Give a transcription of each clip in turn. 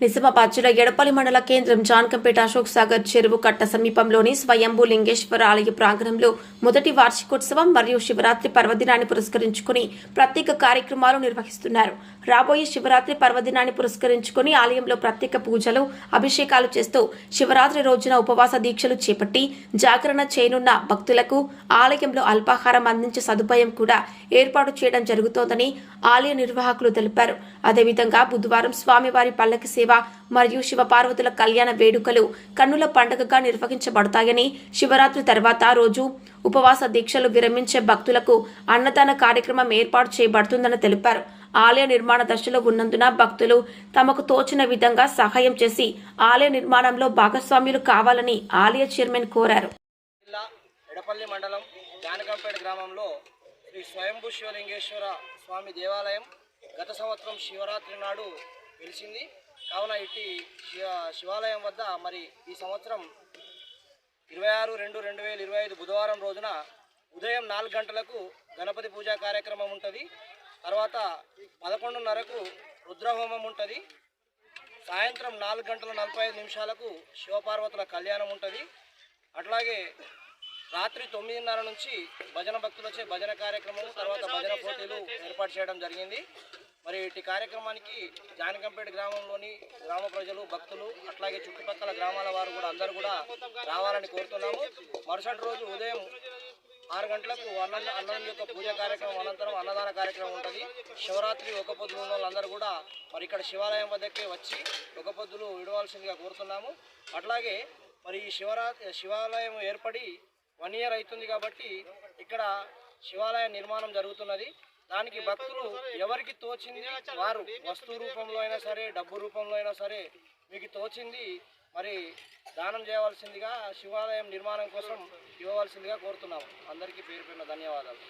నిజామాబాద్ జిల్లా ఎడపల్లి మండల కేంద్రం జాన్కంపేట అశోక్ సాగర్ చెరువు కట్ట సమీపంలోని స్వయంభూ లింగేశ్వర ఆలయ ప్రాంగణంలో మొదటి వార్షికోత్సవం మరియు శివరాత్రి పర్వదినాన్ని పురస్కరించుకుని ప్రత్యేక కార్యక్రమాలు నిర్వహిస్తున్నారు. రాబోయే శివరాత్రి పర్వదినాన్ని పురస్కరించుకుని ఆలయంలో ప్రత్యేక పూజలు, అభిషేకాలు చేస్తూ శివరాత్రి రోజున ఉపవాస దీక్షలు చేపట్టి జాగరణ చేయనున్న భక్తులకు ఆలయంలో అల్పాహారం అందించే సదుపాయం కూడా ఏర్పాటు చేయడం జరుగుతోందని ఆలయ నిర్వాహకులు తెలిపారు. అదేవిధంగా బుధవారం స్వామివారి పల్లకి సేవ మరియు శివపార్వతుల కళ్యాణ వేడుకలు కన్నుల పండుగగా నిర్వహించబడతాయని, శివరాత్రి తర్వాత రోజు ఉపవాస దీక్షలు విరమించే భక్తులకు అన్నదాన కార్యక్రమం ఏర్పాటు చేయబడుతుందని తెలిపారు. ఆలయ నిర్మాణ దశలో ఉన్నందున భక్తులు తమకు తోచిన విధంగా సహాయం చేసి ఆలయ నిర్మాణంలో భాగస్వాములు కావాలని ఆలయ చైర్మన్ కోరారు. ఎడపల్లి మండలం జానకంపేట గ్రామంలో శ్రీ స్వయంభూ శివలింగేశ్వర స్వామి దేవాలయం గత సంవత్సరం శివరాత్రి నాడు వెలిసింది. కావున ఇటు శివాలయం వద్ద మరి ఈ సంవత్సరం 26/2/2025 బుధవారం రోజున ఉదయం 4 గంటలకు గణపతి పూజా కార్యక్రమం ఉంటుంది. తర్వాత 11:30కు రుద్రహోమం ఉంటుంది. సాయంత్రం 4:45 శివపార్వతుల కళ్యాణం ఉంటుంది. అట్లాగే రాత్రి 9:30 నుంచి భజన భక్తులు వచ్చే భజన కార్యక్రమం, తర్వాత భజన పోటీలు ఏర్పాటు చేయడం జరిగింది. మరి ఇటు కార్యక్రమానికి జానకంపేట గ్రామంలోని గ్రామ ప్రజలు, భక్తులు, అట్లాగే చుట్టుపక్కల గ్రామాల వారు కూడా అందరూ కూడా రావాలని కోరుతున్నాము. మరుసటి రోజు ఉదయం 6 గంటలకు అన్నం యొక్క పూజా కార్యక్రమం అనంతరం అన్నదాన కార్యక్రమం ఉంటుంది. శివరాత్రి ఒక పొద్దులు ఉన్న వాళ్ళందరూ కూడా మరి ఇక్కడ శివాలయం వద్దకే వచ్చి ఒక పొద్దులు విడవలసిందిగా కోరుతున్నాము. అట్లాగే మరి ఈ శివాలయం ఏర్పడి 1 year అవుతుంది కాబట్టి ఇక్కడ శివాలయ నిర్మాణం జరుగుతున్నది. దానికి భక్తులు ఎవరికి తోచింది వారు వస్తు రూపంలో అయినా సరే, డబ్బు రూపంలో అయినా సరే మీకు తోచింది మరి దానం చేయవలసిందిగా, శివాలయం నిర్మాణం కోసం ఇవ్వవలసిందిగా కోరుతున్నాము. అందరికీ పేరు పేరున ధన్యవాదాలు.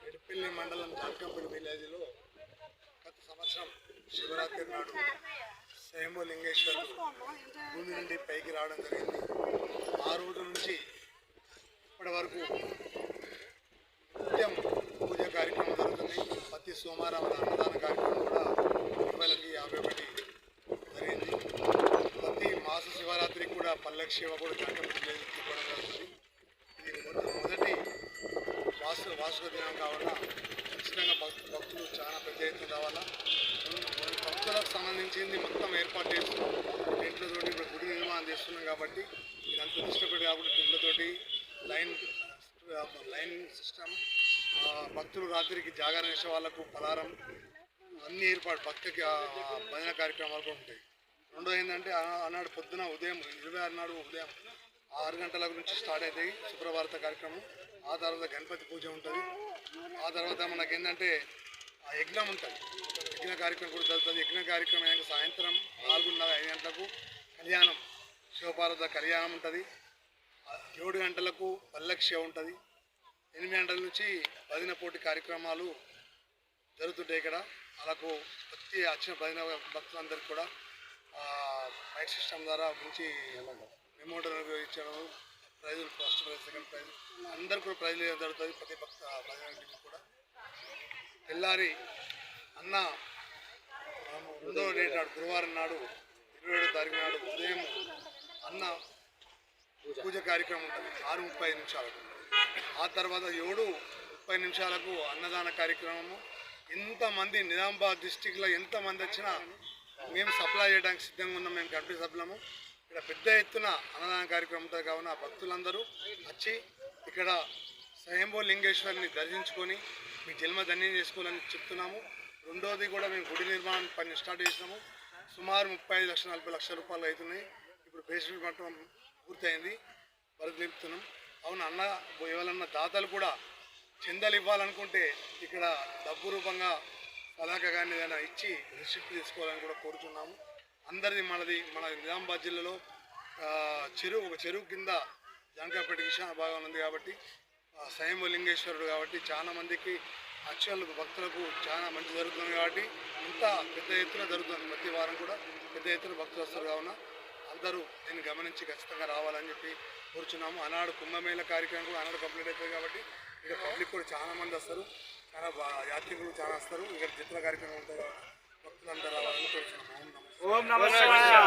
ఎడపల్లి మండలం జానకంపేట విలేజ్లో గత సంవత్సరం శివరాత్రి నాడు స్వయంభూ లింగేశ్వరుడు భూమి నుండి పైకి రావడం జరిగింది. ఆ రోజు నుంచి ఇప్పటి వరకు నిత్యం పూజ కార్యక్రమం జరుగుతుంది. ప్రతి సోమవారం అన్నదాన కార్యక్రమం కూడా 2051 జరిగింది. ప్రతి మాస శివరాత్రికి కూడా పల్లకి సేవ కూడా జానకంపేట విలేజ్ తీసుకోవడం జరుగుతుంది. ఇది మొదటి వార్షిక దినం కావాలా, ఖచ్చితంగా భక్తులు చాలా పెద్ద ఎత్తున రావాలా. భక్తులకు సంబంధించింది మొత్తం ఏర్పాటు చేస్తున్నాం. టెంట్లతోటి ఇప్పుడు గుడి నిర్మాణం చేస్తున్నాం కాబట్టి ఇదంతా ఇష్టపడి కాబట్టి టెంట్లతోటి లైన్ సిస్టమ్, భక్తులు రాత్రికి జాగరణ చేసే వాళ్ళకు పలారం అన్ని ఏర్పాటు, భక్తికి భజన కార్యక్రమాలు కూడా ఉంటాయి. రెండో ఏంటంటే ఆనాడు పొద్దున ఉదయం 26 నాడు ఉదయం 6 గంటల నుంచి స్టార్ట్ అవుతాయి శుభ్రభారత కార్యక్రమం. ఆ తర్వాత గణపతి పూజ ఉంటుంది. ఆ తర్వాత మనకేంటంటే యజ్ఞం ఉంటుంది. యజ్ఞ కార్యక్రమం కూడా జరుగుతుంది. యజ్ఞ కార్యక్రమం అయినాక సాయంత్రం 4:30-5 గంటలకు కళ్యాణం, శివపార్వత కళ్యాణం ఉంటుంది. 7 గంటలకు పల్లకి సేవ ఉంటుంది. 8 గంటల నుంచి భజన పోటీ కార్యక్రమాలు జరుగుతుంటాయి. ఇక్కడ అలాకు ప్రతి వచ్చిన భజన భక్తులందరికీ కూడా మైక్ సిస్టమ్ ద్వారా మంచి మెమోడల్ ఇచ్చడం, ప్రైజులు, ఫస్ట్ ప్రైజ్, సెకండ్ ప్రైజ్ అందరు కూడా ప్రైజులు జరుగుతుంది. ప్రతి భక్త భజన కూడా తెల్లారి అన్న 2వ డేట్ నాడు గురువారం నాడు 27వ తారీఖు నాడు ఉదయం అన్న పూజ కార్యక్రమం ఉంటుంది 6:35. ఆ తర్వాత 7:30 అన్నదాన కార్యక్రమము. ఎంతమంది నిజామాబాద్ డిస్టిక్లో ఎంతమంది వచ్చినా మేము సప్లై చేయడానికి సిద్ధంగా ఉన్నాం. మేము కమిటీ సభ్యులము. ఇక్కడ పెద్ద ఎత్తున అన్నదాన కార్యక్రమం ఉంటుంది. కావున భక్తులందరూ వచ్చి ఇక్కడ స్వయంభూ లింగేశ్వరిని దర్శించుకొని మీ జన్మ ధన్యం చేసుకోవాలని చెప్తున్నాము. రెండోది కూడా మేము గుడి నిర్మాణం పని స్టార్ట్ చేసినాము. సుమారు 35-40 లక్షల రూపాయలు అవుతున్నాయి. ఇప్పుడు బేస్మెంట్ మట్టం పూర్తయింది. వరకు నిలుపుతున్నాం. అవును అన్న ఎవరన్నా దాతలు కూడా చందాలు ఇవ్వాలనుకుంటే ఇక్కడ డబ్బు రూపంగా పదాక కానీ ఏదైనా ఇచ్చి రిసిప్ట్ తీసుకోవాలని కూడా కోరుతున్నాము. అందరిది మన నిజామాబాద్ జిల్లాలో ఒక చెరువు కింద జానకంపేట ఈశాన్య భాగం ఉంది కాబట్టి స్వయంభూ లింగేశ్వరుడు కాబట్టి చాలా మందికి యాక్చువల్ భక్తులకు చాలా మంచి జరుగుతుంది. కాబట్టి ఇంత పెద్ద ఎత్తున జరుగుతుంది. ప్రతి వారం కూడా పెద్ద ఎత్తున భక్తులు వస్తారు. కావున అందరూ దీన్ని గమనించి ఖచ్చితంగా రావాలని చెప్పి కోరుచున్నాము. ఆనాడు కుంభమేళ కార్యక్రమం కూడా ఆనాడు కంప్లీట్ అవుతుంది కాబట్టి ఇక్కడ పబ్లిక్ కూడా చాలా మంది వస్తారు. చాలా యాత్రికులు చాలా వస్తారు. ఇక్కడ చిత్ర కార్యక్రమం ఉంటుంది. భక్తులందరూ రావాలని కోరుచున్నాము. నమః శివాయ.